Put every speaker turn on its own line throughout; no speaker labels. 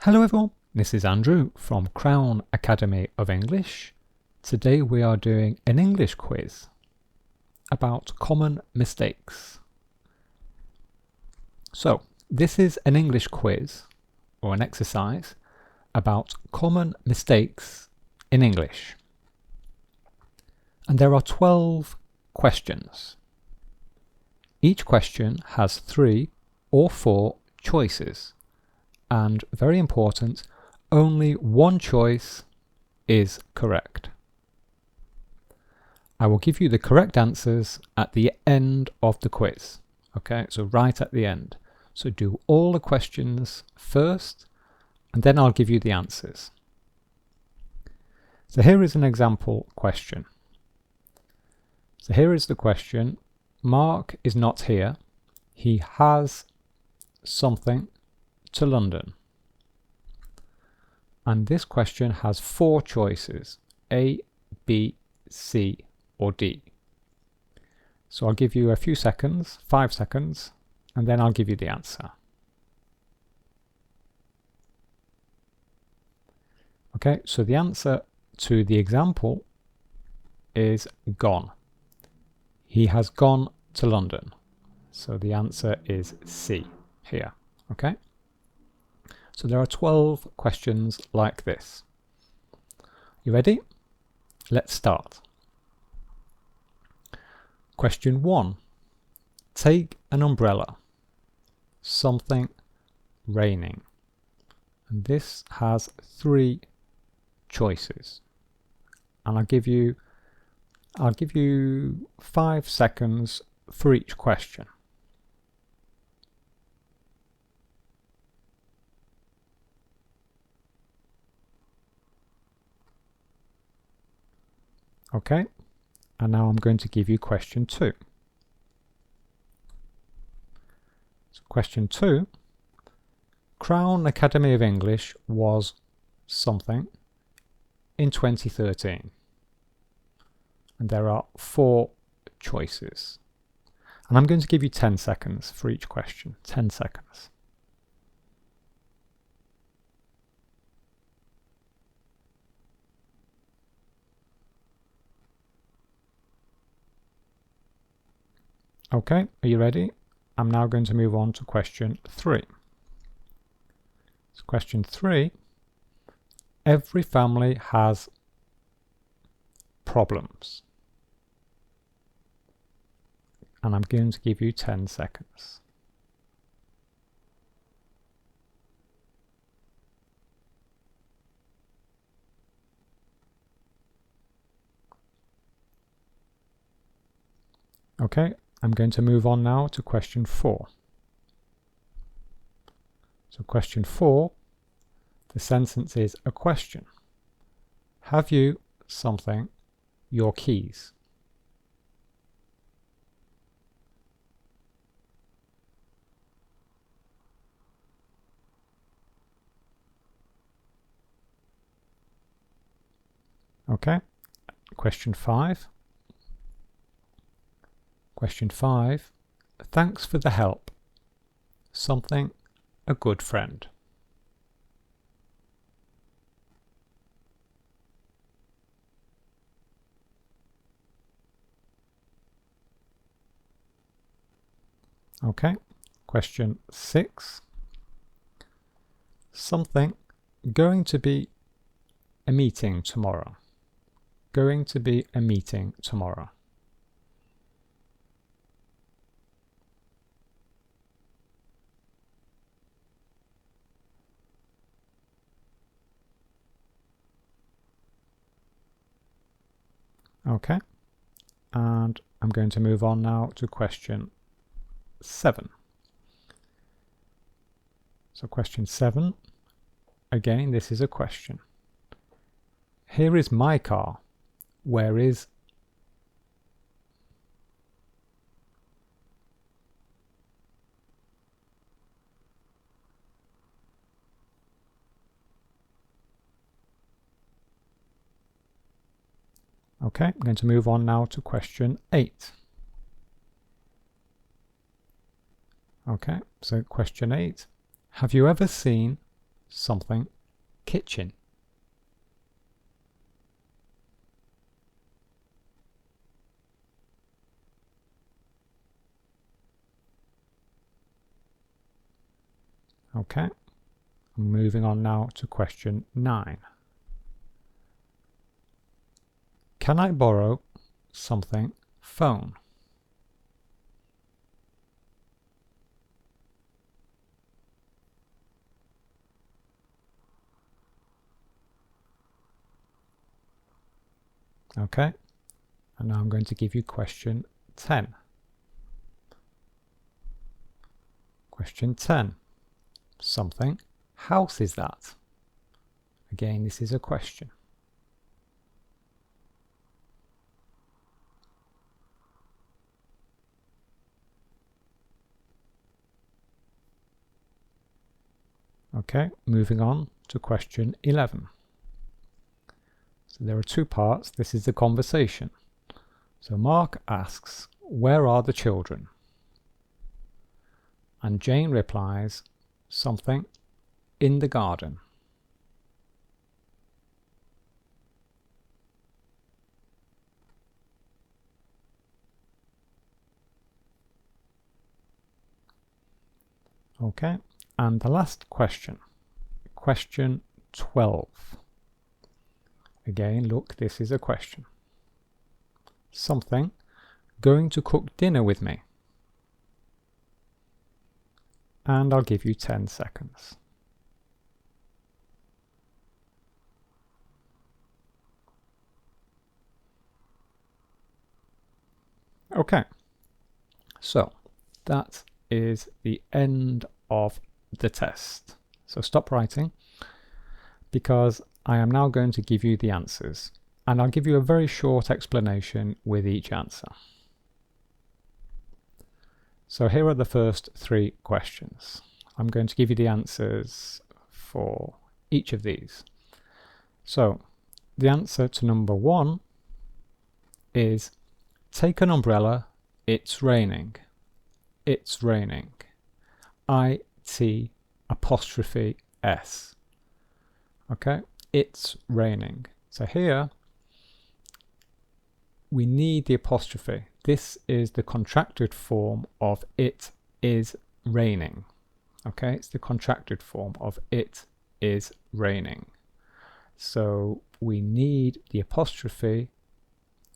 Hello everyone, this is Andrew from Crown Academy of English. Today we are doing an English quiz about common mistakes. So this is an English quiz or an exercise about common mistakes in English. And there are 12 questions. Each question has 3 or 4 choices. And very important, only one choice is correct. I will give you the correct answers at the end of the quiz. Okay, so right at the end. So do all the questions first, and then I'll give you the answers. So here is an example question. So here is the question. Mark is not here. He has something to London. And this question has 4 choices, A, B, C or D. So I'll give you a few seconds, 5 seconds, and then I'll give you the answer. Okay, so the answer to the example is gone. He has gone to London. So the answer is C here. Okay. So there are 12 questions like this. You ready? Let's start. Question 1. Take an umbrella. Something raining. And this has 3 choices. And I'll give you 5 seconds for each question. Okay, and now I'm going to give you question 2. So question 2, Crown Academy of English was something in 2013. And there are 4 choices. And I'm going to give you 10 seconds for each question. 10 seconds. Okay, are you ready? I'm now going to move on to question 3. So question 3, every family has problems. And I'm going to give you 10 seconds. Okay, I'm going to move on now to question 4. So question 4, the sentence is a question. Have you something, your keys? Okay, question 5. Question 5, thanks for the help. Something, a good friend. Okay, question 6, something, going to be a meeting tomorrow. Going to be a meeting tomorrow. Okay, and I'm going to move on now to question 7. So question 7, again this is a question. Here is my car. Where is Okay, I'm going to move on now to question 8. Okay, so question 8. Have you ever seen something kitchen. Okay, I'm moving on now to question 9. Can I borrow something phone? Okay, and now I'm going to give you question 10. Question 10. Something house is that? Again, this is a question. Okay, moving on to question 11. So there are 2 parts. This is the conversation. So Mark asks, where are the children? And Jane replies, something in the garden. Okay, and the last question, question 12. Again, look, this is a question. Something going to cook dinner with me. And I'll give you 10 seconds. Okay, so that is the end of the test. So stop writing, because I am now going to give you the answers, and I'll give you a very short explanation with each answer. So here are the first 3 questions. I'm going to give you the answers for each of these. So the answer to number 1 is, take an umbrella, it's raining. It's raining. I-T'_S. Okay, it's raining. So here we need the apostrophe. This is the contracted form of it is raining. Okay, it's the contracted form of it is raining. So we need the apostrophe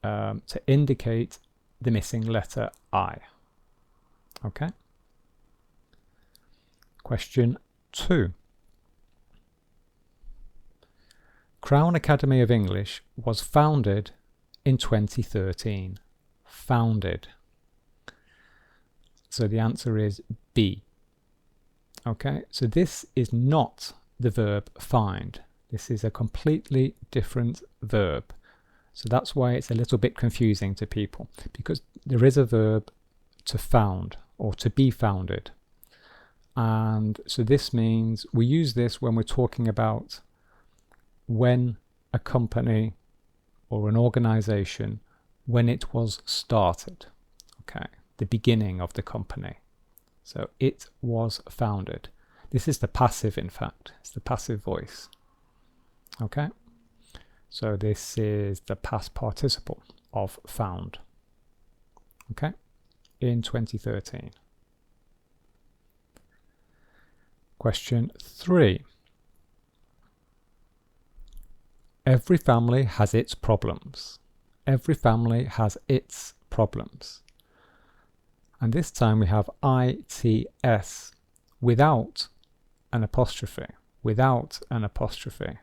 to indicate the missing letter I. Okay. Question 2. Crown Academy of English was founded in 2013. Founded. So the answer is B. Okay, so this is not the verb find. This is a completely different verb. So that's why it's a little bit confusing to people, because there is a verb to found or to be founded. And so this means we use this when we're talking about when a company or an organization, when it was started. Okay, the beginning of the company. So it was founded. This is the passive, in fact. It's the passive voice. Okay, so this is the past participle of found. Okay, in 2013. Question 3. Every family has its problems. Every family has its problems. And this time we have ITS without an apostrophe. Without an apostrophe.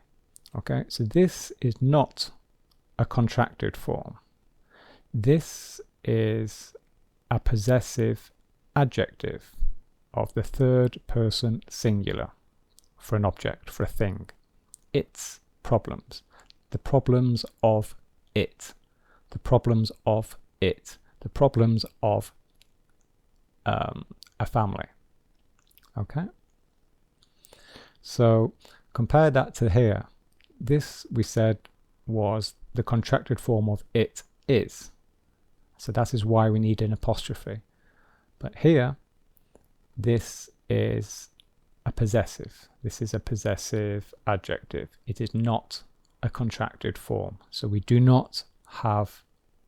Okay, so this is not a contracted form. This is a possessive adjective of the 3rd person singular for an object, for a thing. Its problems. The problems of it. The problems of it. The problems of a family. Okay? So compare that to here. This, we said, was the contracted form of it is. So that is why we need an apostrophe. But here, this is a possessive. This is a possessive adjective. It is not a contracted form. So we do not have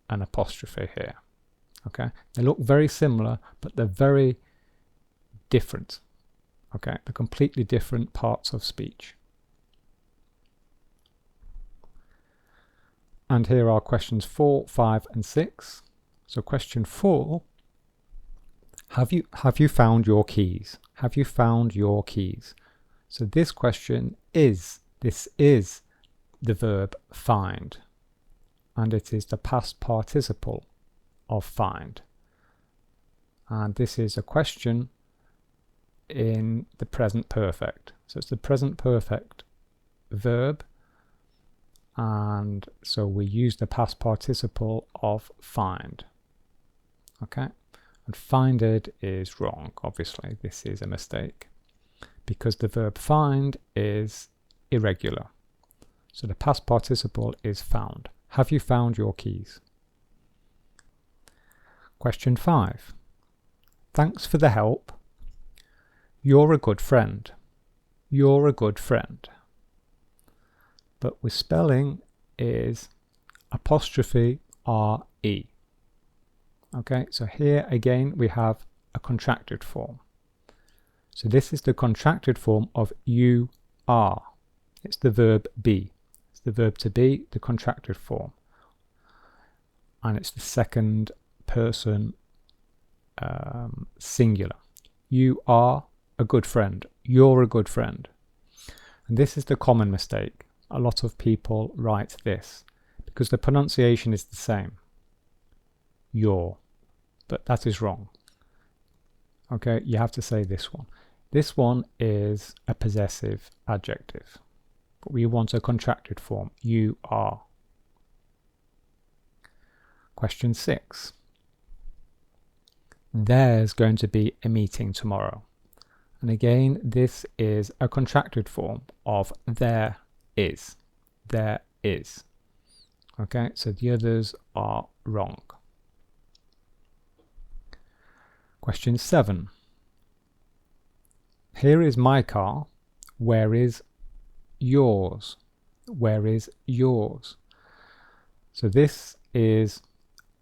an apostrophe here. Okay, they look very similar, but they're very different. Okay, they're completely different parts of speech. And here are questions 4, 5, and 6. So question 4, have you found your keys? Have you found your keys? So this question is the verb find, and it is the past participle of find. And this is a question in the present perfect. So it's the present perfect verb, and so we use the past participle of find. Okay, and finded is wrong. Obviously this is a mistake because the verb find is irregular. So the past participle is found. Have you found your keys? Question 5. Thanks for the help. You're a good friend. You're a good friend. But with spelling is apostrophe R-E. Okay, so here again we have a contracted form. So this is the contracted form of you are. It's the verb be. It's the verb to be, the contracted form. And it's the second person singular. You are a good friend. You're a good friend. And this is the common mistake. A lot of people write this because the pronunciation is the same. Your. But that is wrong. Okay, you have to say this one. This one is a possessive adjective. But we want a contracted form. You are. Question 6. There's going to be a meeting tomorrow. And again, this is a contracted form of there is. There is. Okay, so the others are wrong. Question 7. Here is my car. Where is yours? Where is yours? So this is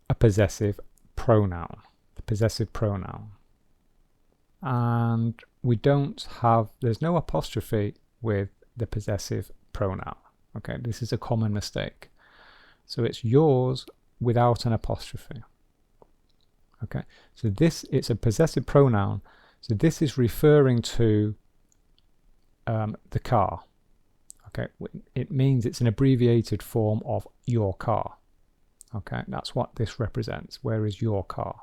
a possessive pronoun. The possessive pronoun. And we don't have, there's no apostrophe with the possessive pronoun. Okay, this is a common mistake. So it's yours without an apostrophe. Okay, so this, it's a possessive pronoun. So this is referring to the car. Okay, it means it's an abbreviated form of your car. Okay, that's what this represents. Where is your car?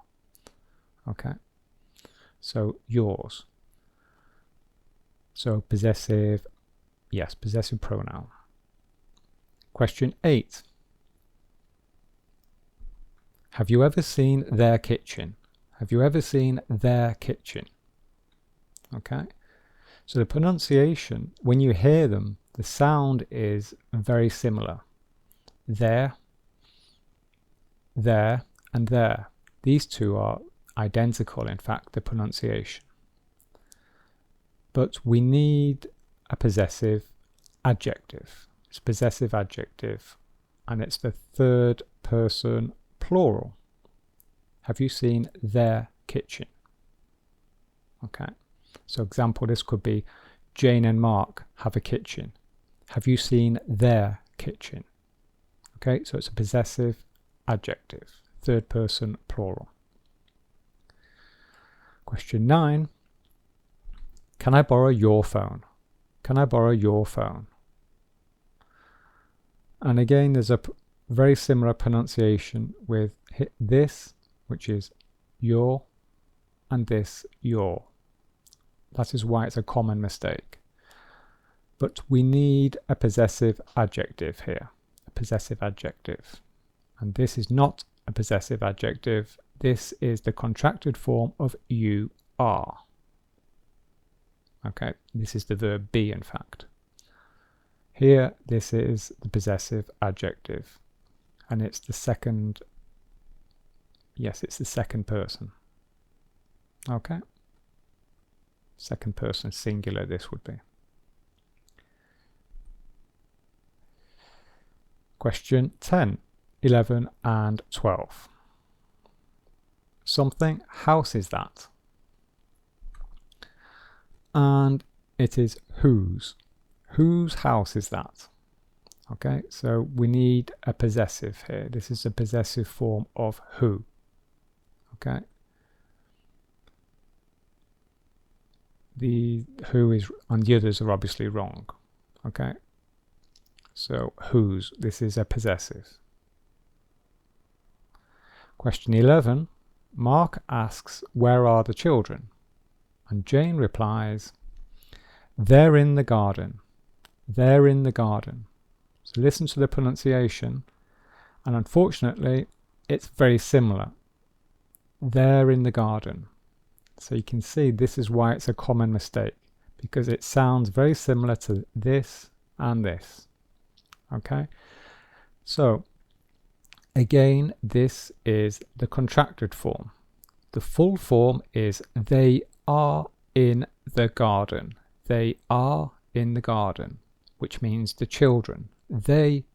Okay, so yours. So possessive, yes, possessive pronoun. Question 8. Have you ever seen their kitchen? Have you ever seen their kitchen? Okay, so the pronunciation, when you hear them, the sound is very similar. There, and there. These two are identical, in fact, the pronunciation. But we need a possessive adjective. It's a possessive adjective, and it's the third person plural. Have you seen their kitchen? Okay, so example, this could be Jane and Mark have a kitchen. Have you seen their kitchen? Okay, so it's a possessive adjective, third person plural. Question 9. Can I borrow your phone? Can I borrow your phone? And again, there's a very similar pronunciation with this, which is your, and this, your. That is why it's a common mistake. But we need a possessive adjective here, a possessive adjective. And this is not a possessive adjective. This is the contracted form of you are. Okay, this is the verb be, in fact. Here, this is the possessive adjective. And it's the second, yes, it's the second person. Okay. Second person singular this would be. Question 10, 11 and 12. Something house is that? And it is whose. Whose house is that? Okay, so we need a possessive here. This is a possessive form of who. Okay. The who is, and the others are obviously wrong. Okay. So whose, this is a possessive. Question 11, Mark asks, where are the children? And Jane replies, they're in the garden. They're in the garden. So listen to the pronunciation, and unfortunately it's very similar. They're in the garden. So you can see this is why it's a common mistake, because it sounds very similar to this and this. Okay, so again, this is the contracted form. The full form is they are in the garden. They are in the garden, which means the children. They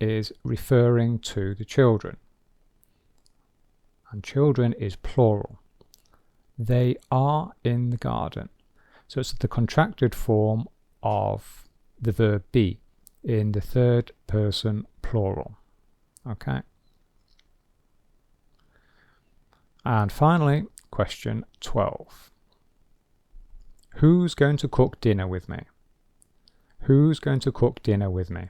is referring to the children, and children is plural. They are in the garden. So it's the contracted form of the verb be in the third person plural. Okay. And finally, question 12. Who's going to cook dinner with me? Who's going to cook dinner with me?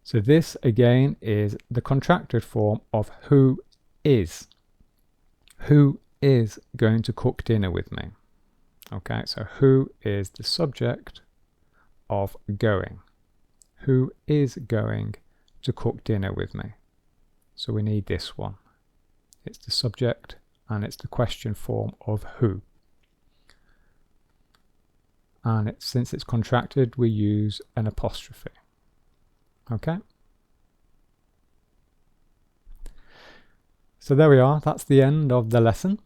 So this again is the contracted form of who is. Who is going to cook dinner with me? Okay, so who is the subject of going? Who is going to cook dinner with me? So we need this one. It's the subject and it's the question form of who. And since it's contracted, we use an apostrophe. Okay. So there we are. That's the end of the lesson.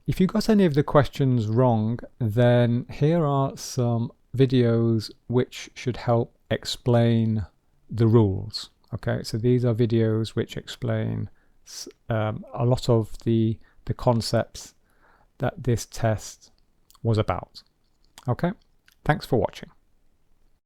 If you got any of the questions wrong, then here are some videos which should help explain the rules. Okay, so these are videos which explain a lot of the concepts that this test was about. Okay, thanks for watching.